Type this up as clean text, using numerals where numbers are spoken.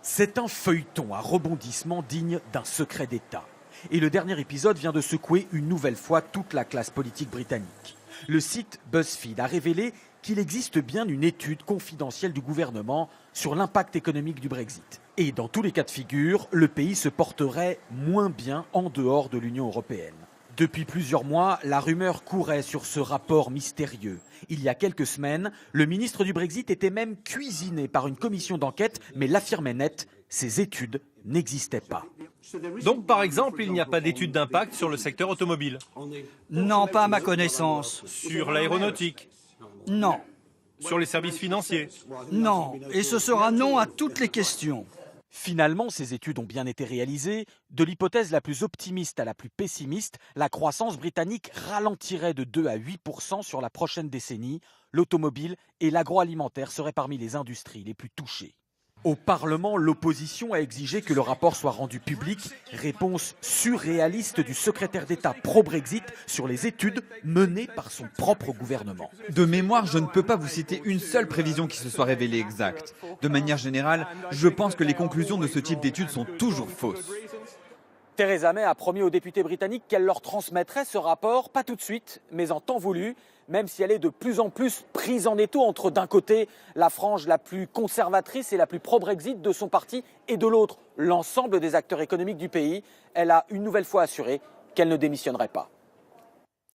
C'est un feuilleton à rebondissement digne d'un secret d'État. Et le dernier épisode vient de secouer une nouvelle fois toute la classe politique britannique. Le site BuzzFeed a révélé qu'il existe bien une étude confidentielle du gouvernement sur l'impact économique du Brexit. Et dans tous les cas de figure, le pays se porterait moins bien en dehors de l'Union européenne. Depuis plusieurs mois, la rumeur courait sur ce rapport mystérieux. Il y a quelques semaines, le ministre du Brexit était même cuisiné par une commission d'enquête, mais l'affirmait net, ces études n'existaient pas. Donc, par exemple, il n'y a pas d'étude d'impact sur le secteur automobile? Non, pas à ma connaissance. Sur l'aéronautique? Non, Sur les services financiers? non. Et ce sera non à toutes les questions. Finalement, ces études ont bien été réalisées. De l'hypothèse la plus optimiste à la plus pessimiste, la croissance britannique ralentirait de 2 à 8% sur la prochaine décennie. L'automobile et l'agroalimentaire seraient parmi les industries les plus touchées. Au Parlement, l'opposition a exigé que le rapport soit rendu public. Réponse surréaliste du secrétaire d'État pro-Brexit sur les études menées par son propre gouvernement. De mémoire, je ne peux pas vous citer une seule prévision qui se soit révélée exacte. De manière générale, je pense que les conclusions de ce type d'études sont toujours fausses. Theresa May a promis aux députés britanniques qu'elle leur transmettrait ce rapport, pas tout de suite, mais en temps voulu, même si elle est de plus en plus prise en étau entre d'un côté la frange la plus conservatrice et la plus pro-Brexit de son parti et de l'autre l'ensemble des acteurs économiques du pays. Elle a une nouvelle fois assuré qu'elle ne démissionnerait pas.